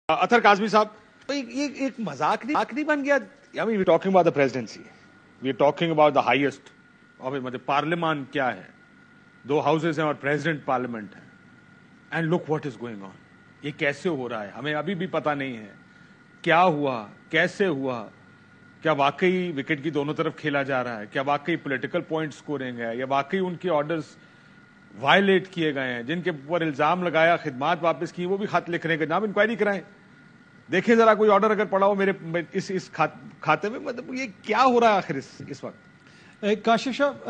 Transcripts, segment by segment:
اطہر کاظمی صاحب یہ ایک مذاق نہیں بن گیا. I mean, we're talking about the presidency. We're talking about the highest. مطلب پارلیمان کیا ہے, 2 houses ہیں اور president parliament ہے. And look what is going on. یہ کیسے ہو رہا ہے ہمیں ابھی بھی پتہ نہیں ہے. کیا ہوا, کیسے ہوا, کیا واقعی وکٹ کی دونوں طرف کھیلا جا رہا ہے, کیا واقعی پولیٹیکل پوائنٹ سکورنگ ہے, یا واقعی ان کے آرڈرز وائلیٹ کیے گئے ہیں, جن کے اوپر الزام لگایا خدمات واپس کی, وہ بھی خط لکھ رہے ہیں کہ جناب انکوائری کرائیں. دیکھیں ذرا کوئی آرڈر اگر پڑا ہو میرے اس کھاتے میں. مطلب یہ کیا ہو رہا ہے آخر اس وقت؟ کاشف صاحب,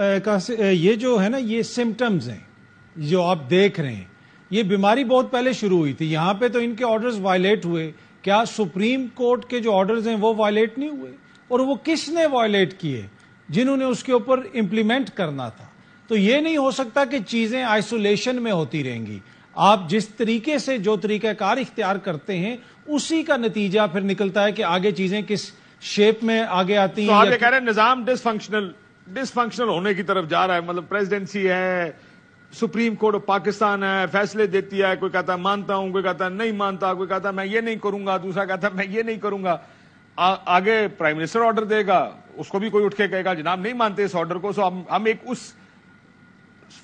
یہ جو ہے نا, یہ سمٹمز ہیں جو آپ دیکھ رہے ہیں. یہ بیماری بہت پہلے شروع ہوئی تھی. یہاں پہ تو ان کے آرڈرز وائلیٹ ہوئے. کیا سپریم کورٹ کے جو آرڈرز ہیں وہ وائلیٹ نہیں ہوئے؟ اور وہ کس نے وائلیٹ کیے؟ جنہوں نے اس کے اوپر امپلیمنٹ کرنا تھا. تو یہ نہیں ہو سکتا کہ چیزیں آئسولیشن میں ہوتی رہیں گی. آپ جس طریقے سے جو طریقہ کار اختیار کرتے ہیں اسی کا نتیجہ پھر نکلتا ہے کہ آگے چیزیں کس شیپ میں آگے آتی ہیں. تو آپ یہ کہہ رہے ہیں نظام ڈس فنکشنل ہونے کی طرف جا رہا ہے. مطلب پریزیڈنسی ہے, سپریم کورٹ آف پاکستان ہے, فیصلے دیتی ہے, کوئی کہتا ہے مانتا ہوں, کوئی کہتا ہے نہیں مانتا, کوئی کہتا ہے میں یہ نہیں کروں گا, دوسرا کہتا ہے میں یہ نہیں کروں گا. آگے پرائم منسٹر آرڈر دے گا, اس کو بھی کوئی اٹھ کے کہے گا جناب نہیں مانتے اس آرڈر کو. سو ہم ایک اس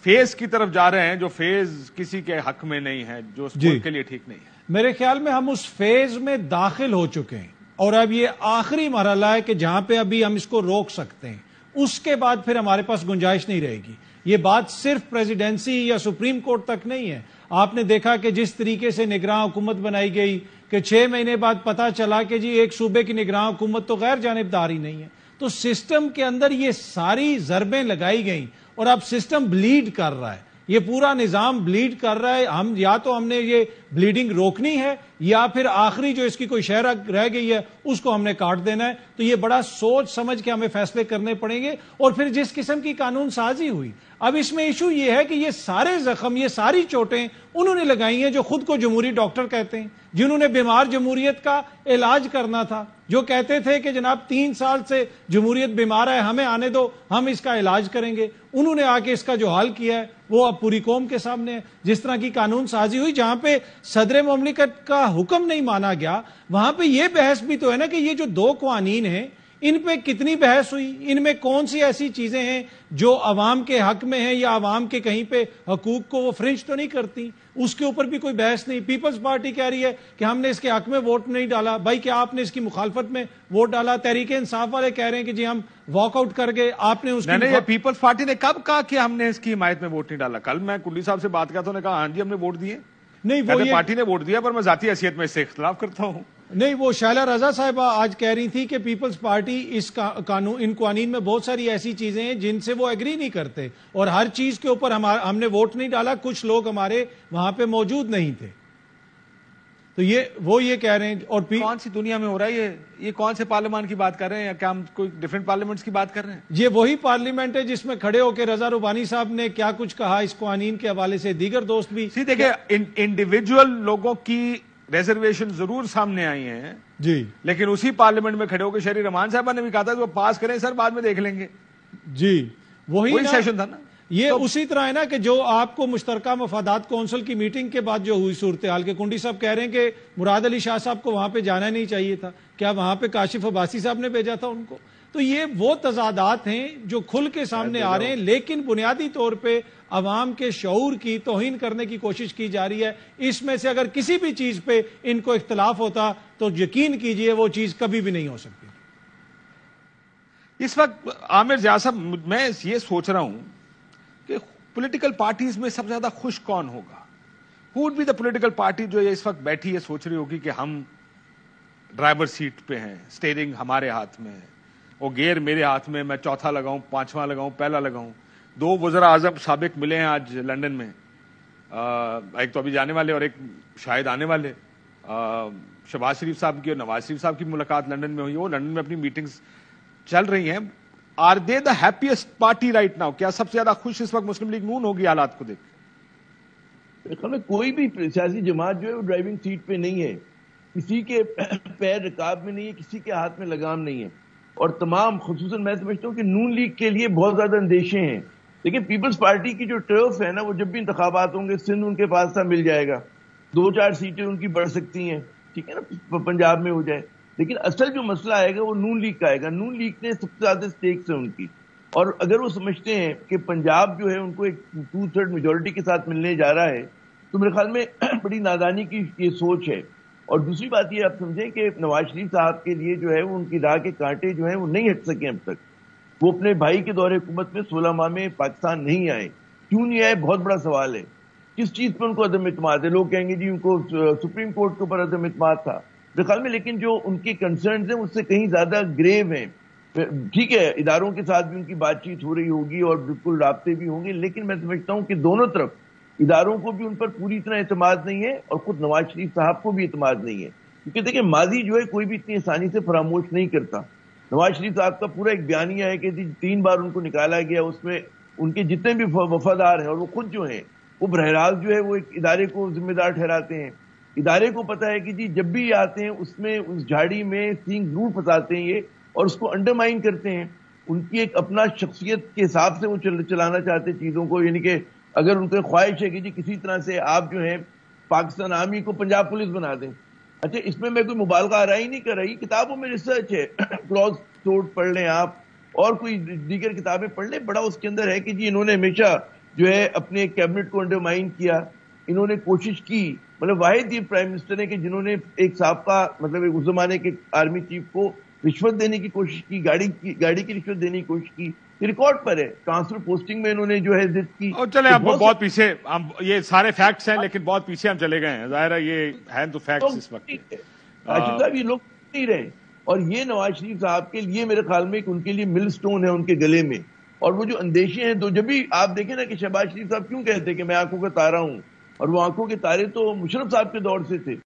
فیز کی طرف جا رہے ہیں جو فیز کسی کے حق میں نہیں ہے, جو اس ملک کے لیے ٹھیک نہیں ہے. میرے خیال میں ہم اس فیز میں داخل ہو چکے ہیں, اور اب یہ آخری مرحلہ ہے کہ جہاں پہ ابھی ہم اس کو روک سکتے ہیں. اس کے بعد پھر ہمارے پاس گنجائش نہیں رہے گی. یہ بات صرف پریزیڈنسی یا سپریم کورٹ تک نہیں ہے. آپ نے دیکھا کہ جس طریقے سے نگراں حکومت بنائی گئی کہ 6 مہینے بعد پتا چلا کہ جی ایک صوبے کی نگراں حکومت تو غیر جانبداری نہیں ہے. تو سسٹم کے اندر یہ ساری ضربیں لگائی گئیں اور اب سسٹم بلیڈ کر رہا ہے. یہ پورا نظام بلیڈ کر رہا ہے. ہم نے یہ بلیڈنگ روکنی ہے, یا پھر آخری جو اس کی کوئی شے رہ گئی ہے اس کو ہم نے کاٹ دینا ہے. تو یہ بڑا سوچ سمجھ کے ہمیں فیصلے کرنے پڑیں گے. اور پھر جس قسم کی قانون سازی ہوئی, اب اس میں ایشو یہ ہے کہ یہ سارے زخم, یہ ساری چوٹیں انہوں نے لگائی ہیں جو خود کو جمہوری ڈاکٹر کہتے ہیں, جنہوں نے بیمار جمہوریت کا علاج کرنا تھا, جو کہتے تھے کہ جناب 3 سال سے جمہوریت بیمار ہے, ہمیں آنے دو, ہم اس کا علاج کریں گے. انہوں نے آ کے اس کا جو حل کیا ہے وہ اب پوری قوم کے سامنے ہے. جس طرح کی قانون سازی ہوئی جہاں پہ صدر مملکت کا حکم نہیں مانا گیا, وہاں پہ یہ بحث بھی تو ہے نا کہ یہ جو 2 قوانین ہیں ان پہ کتنی بحث ہوئی, ان میں کون سی ایسی چیزیں ہیں جو عوام کے حق میں ہیں یا عوام کے کہیں پہ حقوق کو وہ فرنج تو نہیں کرتی, اس کے اوپر بھی کوئی بحث نہیں. پیپلز پارٹی کہہ رہی ہے کہ ہم نے اس کے حق میں ووٹ نہیں ڈالا. بھائی کیا آپ نے اس کی مخالفت میں ووٹ ڈالا؟ تحریک انصاف والے کہہ رہے ہیں کہ جی ہم واک آؤٹ کر گئے, آپ نے اس کی نہیں. پیپلز پارٹی نے کب کہا کہ ہم نے اس کی حمایت میں ووٹ نہیں ڈالا؟ کل میں کنڈی صاحب سے بات کیا تو انہوں نے کہا ہاں جی ہم نے ووٹ دیے. نہیں, وہ پارٹی نے ووٹ دیا, پر میں ذاتی حیثیت میں اس سے اختلاف کرتا ہوں. نہیں, وہ شائلہ رضا صاحبہ آج کہہ رہی تھی کہ پیپلز پارٹی ان قوانین میں بہت ساری ایسی چیزیں ہیں جن سے وہ ایگری نہیں کرتے, اور ہر چیز کے اوپر ہم نے ووٹ نہیں ڈالا. کچھ لوگ ہمارے وہاں پہ موجود نہیں تھے. تو وہ یہ کہہ رہے ہیں. اور کون سی دنیا میں ہو رہا ہے یہ کون سے پارلیمان کی بات کر رہے ہیں, یا کیا ہم کوئی ڈیفرنٹ پارلیمنٹس کی بات کر رہے ہیں؟ یہ وہی پارلیمنٹ ہے جس میں کھڑے ہو کے رضا ربانی صاحب نے کیا کچھ کہا اس قوانین کے حوالے سے. دیگر دوست بھی دیکھیں, انڈیویجول لوگوں کی ریزرویشن ضرور سامنے آئی ہیں جی, لیکن اسی پارلیمنٹ میں کھڑے ہو کے شہری رحمان صاحبہ نے بھی کہا تھا کہ وہ پاس کریں سر, بعد میں دیکھ لیں گے. جی, وہی سیشن تھا نا. یہ اسی طرح ہے نا کہ جو آپ کو مشترکہ مفادات کونسل کی میٹنگ کے بعد جو ہوئی صورتحال کے کنڈی صاحب کہہ رہے ہیں کہ مراد علی شاہ صاحب کو وہاں پہ جانا نہیں چاہیے تھا, کیا وہاں پہ کاشف عباسی صاحب نے بھیجا تھا ان کو؟ تو یہ وہ تضادات ہیں جو کھل کے سامنے آ رہے ہیں, لیکن بنیادی طور پہ عوام کے شعور کی توہین کرنے کی کوشش کی جا رہی ہے. اس میں سے اگر کسی بھی چیز پہ ان کو اختلاف ہوتا تو یقین کیجئے وہ چیز کبھی بھی نہیں ہو سکتی. اس وقت عامر ضیاء صاحب, میں یہ سوچ رہا ہوں کہ پولیٹیکل پارٹیز میں سب سے زیادہ خوش کون ہوگا؟ Who would be the political party جو اس وقت بیٹھی ہے سوچ رہی ہوگی کہ ہم ڈرائیور سیٹ پہ ہیں, سٹیئرنگ ہمارے ہاتھ میں ہے, وہ گیئر میرے ہاتھ میں, میں چوتھا لگاؤں, 5واں لگاؤں, پہلا لگاؤں. 2 وزراء اعظم سابق ملے ہیں آج لندن میں, ایک تو ابھی جانے والے اور ایک شاید آنے والے. شہباز شریف صاحب کی اور نواز شریف صاحب کی ملاقات لندن میں ہوئی, وہ لندن میں اپنی میٹنگز چل رہی ہیں. Are they the happiest party right now? کیا سب سے زیادہ خوش اس وقت مسلم لیگ نون ہوگی حالات کو دیکھ؟ کوئی بھی سیاسی جماعت جو ہے وہ ڈرائیونگ سیٹ پہ نہیں ہے, کسی کے پیر رکاب میں نہیں ہے, کسی کے ہاتھ میں لگام نہیں ہے. اور تمام, خصوصاً میں سمجھتا ہوں کہ نون لیگ کے لیے بہت زیادہ اندیشے ہیں. لیکن پیپلز پارٹی کی جو ٹرف ہے نا, وہ جب بھی انتخابات ہوں گے سندھ ان کے پاس تھا مل جائے گا, 2-4 سیٹیں ان کی بڑھ سکتی ہیں. ٹھیک ہے نا، پنجاب میں ہو جائے. لیکن اصل جو مسئلہ آئے گا وہ نون لیگ کا آئے گا. نون لیگ نے سب سے زیادہ سٹیکس ہیں ان کی، اور اگر وہ سمجھتے ہیں کہ پنجاب جو ہے ان کو ایک 2/3 میجورٹی کے ساتھ ملنے جا رہا ہے، تو میرے خیال میں بڑی نادانی کی یہ سوچ ہے. اور دوسری بات یہ آپ سمجھیں کہ نواز شریف صاحب کے لیے جو ہے وہ ان کی راہ کے کانٹے جو ہیں وہ نہیں ہٹ سکے اب تک. وہ اپنے بھائی کے دور حکومت میں 16 ماہ میں پاکستان نہیں آئے. کیوں نہیں آئے؟ بہت بڑا سوال ہے. کس چیز پہ ان کو عدم اعتماد ہے؟ لوگ کہیں گے جی ان کو سپریم کورٹ کے اوپر عدم اعتماد تھا میرے خیال میں، لیکن جو ان کے کنسرنز ہیں اس سے کہیں زیادہ گریو ہیں. ٹھیک ہے اداروں کے ساتھ بھی ان کی بات چیت ہو رہی ہوگی اور بالکل رابطے بھی ہوں گے، لیکن میں سمجھتا ہوں کہ دونوں طرف اداروں کو بھی ان پر پوری طرح اعتماد نہیں ہے اور خود نواز شریف صاحب کو بھی اعتماد نہیں ہے. کیونکہ دیکھیں ماضی جو ہے کوئی بھی اتنی آسانی سے فراموش نہیں کرتا. نواز شریف صاحب کا پورا ایک بیانیہ ہے کہ 3 بار ان کو نکالا گیا، اس میں ان کے جتنے بھی وفادار ہیں اور وہ خود جو ہیں وہ براہ راست جو ہے وہ ایک ادارے کو ذمہ دار ٹھہراتے ہیں. ادارے کو پتا ہے کہ جی جب بھی آتے ہیں اس میں اس جھاڑی میں سینگ ضرور پھنساتے ہیں یہ، اور اس کو انڈرمائن کرتے ہیں. ان کی ایک اپنا شخصیت کے حساب سے وہ چلانا چاہتے ہیں چیزوں کو. یعنی کہ اگر ان کی خواہش ہے کہ جی کسی طرح سے آپ جو ہیں پاکستان آرمی کو پنجاب پولیس بنا دیں، اچھا اس میں کوئی مبالغہ آ رہا ہی نہیں کر رہی. کتابوں میں ریسرچ ہے، کلاس ٹوٹ پڑھ لیں آپ اور کوئی دیگر کتابیں پڑھ لیں، بڑا اس کے اندر ہے کہ جی انہوں نے ہمیشہ جو ہے اپنے کیبنٹ کو انڈرمائن کیا. انہوں نے کوشش کی، مطلب واحد یہ پرائم منسٹر ہے کہ جنہوں نے ایک سابقہ مطلب اس زمانے کے آرمی چیف کو رشوت دینے کی کوشش کی، گاڑی کی رشوت دینے کی کوشش کی. یہ ریکارڈ پر ہے. ٹرانسفر پوسٹنگ میں انہوں نے جو ہے ضد کی. اور چلے اب بہت پیچھے، یہ سارے فیکٹس ہیں لیکن بہت پیچھے ہم چلے گئے ہیں. ظاہر ہے یہ ہیں تو فیکٹس اس وقت. راشد صاحب یہ لوگ نہیں رہے، اور یہ نواز شریف صاحب کے لیے میرے خیال میں ان کے لیے مل سٹون ہے ان کے گلے میں. اور وہ جو اندیشے ہیں، تو جب بھی آپ دیکھیں نا کہ شہباز شریف صاحب کیوں کہتے ہیں کہ میں آنکھوں کا تارا ہوں، اور وہ آنکھوں کے تارے تو مشرف صاحب کے دور سے تھے.